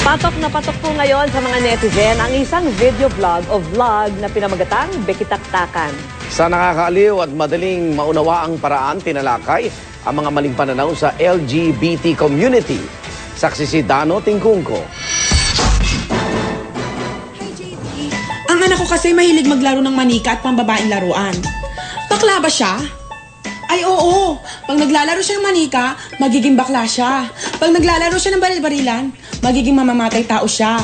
Patok po ngayon sa mga netizen ang isang video vlog o vlog na pinamagatang Bekitaktakan. Sa nakakaaliw at madaling maunawaang paraan, tinalakay ang mga maling pananaw sa LGBT community. Saksi si Dano Tingkungko. Ang anak ko kasi mahilig maglaro ng manika at pambabaeng laruan. Bakla ba siya? Ay oo, pag naglalaro siya ng manika, magiging bakla siya. Pag naglalaro siya ng baril-barilan, magiging mamamatay tao siya.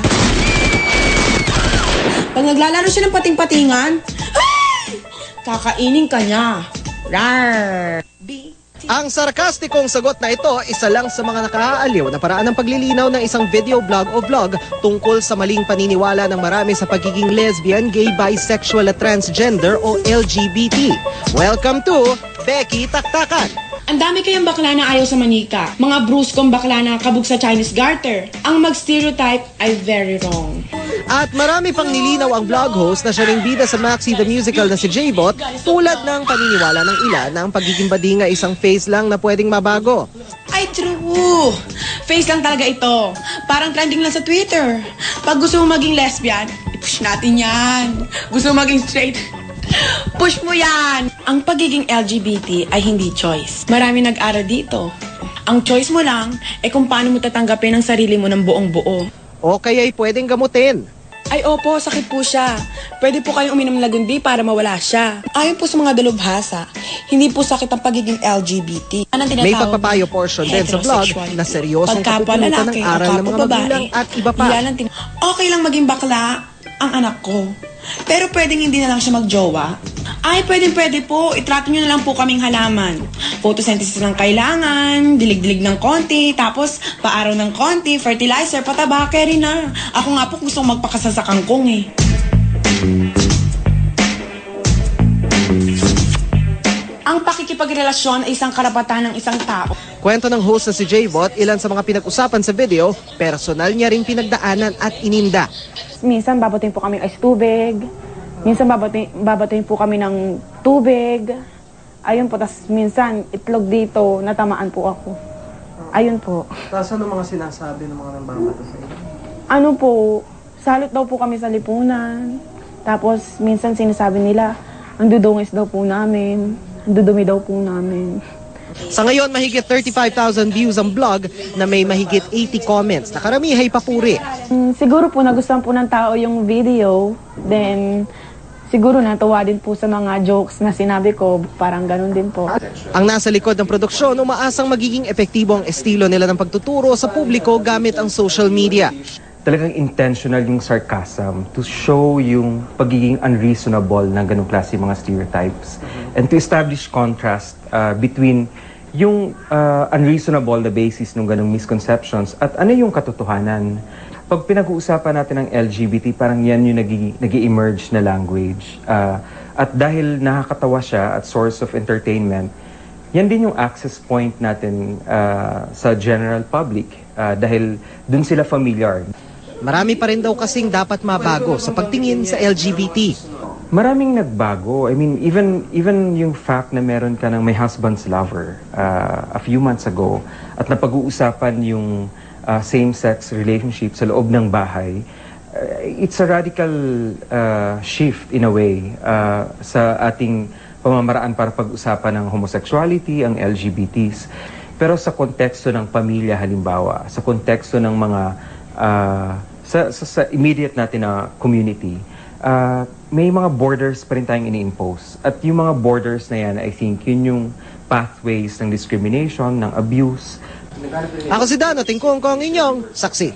Pag naglalaro siya ng pating-patingan, ay! Kakainin ka niya. Rar! Ang sarkastikong sagot na ito, isa lang sa mga nakaaaliw na paraan ng paglilinaw ng isang video blog o vlog tungkol sa maling paniniwala ng marami sa pagiging lesbian, gay, bisexual at transgender o LGBT. Welcome to Bekitaktakan! Ang dami kayang bakla na ayaw sa manika. Mga bruskong bakla na kabog sa Chinese garter. Ang mag-stereotype ay very wrong. At marami pang nilinaw ang vlog host na siya ring bida sa Maxi the Musical na si J-Bot, tulad ng paniniwala ng ilan na ang pagiging bading ay isang phase lang na pwedeng mabago. Ay, true! Face lang talaga ito. Parang trending lang sa Twitter. Pag gusto mo maging lesbian, i-push natin yan. Gusto mo maging straight, push mo yan! Ang pagiging LGBT ay hindi choice. Marami nag-aral dito. Ang choice mo lang ay kung paano mo tatanggapin ang sarili mo ng buong buo. O kaya'y pwedeng gamutin. Ay opo, sakit po siya. Pwede po kayong uminom ng lagundi para mawala siya. Ayon po sa mga dalubhasa, hindi po sakit ang pagiging LGBT. May pagpapayo portion din sa vlog na seryosong kapupulutan ng aral ng mga magulang at iba pa. Okay lang maging bakla ang anak ko. Pero pwedeng hindi na lang siya magjowa. Ay, pwede po. Itrato nyo na lang po kaming halaman. Photosynthesis ng kailangan, dilig-dilig ng konti, tapos paaraw ng konti, fertilizer, pataba, carry na. Ako nga po gusto magpakasal sa kangkong eh. Ang pakikipagrelasyon ay isang karapatan ng isang tao. Kwento ng host na si J-Bot, ilan sa mga pinag-usapan sa video, personal niya ring pinagdaanan at ininda. Minsan babatiin po kami ice tubig. Minsan babatiin po kami ng tubig. Ayun po, tas minsan itlog dito, natamaan po ako. Ayun po. Tapos ano mga sinasabi ng mga nambabato sa inyo? Ano po, salot daw po kami sa lipunan. Tapos minsan sinasabi nila, ang dudungis daw po namin, ang dudumi daw po namin. Sa ngayon, mahigit 35,000 views ang vlog na may mahigit 80 comments na karamihay papuri. Siguro po nagustuhan po ng tao yung video. Then, siguro natuwa din po sa mga jokes na sinabi ko. Parang ganun din po. Ang nasa likod ng produksyon, umaasang magiging epektibo ang estilo nila ng pagtuturo sa publiko gamit ang social media. Talagang intentional yung sarcasm to show yung pagiging unreasonable ng ganong klase mga stereotypes and to establish contrast between yung unreasonable na basis ng ganong misconceptions at ano yung katotohanan. Pag pinag-uusapan natin ng LGBT, parang yan yung nag-emerge na language. At dahil nakakatawa siya at source of entertainment, yan din yung access point natin sa general public dahil dun sila familiar. Marami pa rin daw kasing dapat mabago sa pagtingin sa LGBT. Maraming nagbago. I mean, even yung fact na meron ka ng may husband's lover a few months ago at napag-uusapan yung same-sex relationship sa loob ng bahay, it's a radical shift in a way sa ating pamamaraan para pag-usapan ng homosexuality, ang LGBTs. Pero sa konteksto ng pamilya halimbawa, sa konteksto ng mga sa immediate natin na community, may mga borders pa rin tayong ini-impose. At yung mga borders na yan, I think, yun yung pathways ng discrimination, ng abuse. Ako si Dano Tingkungko, ang inyong saksi.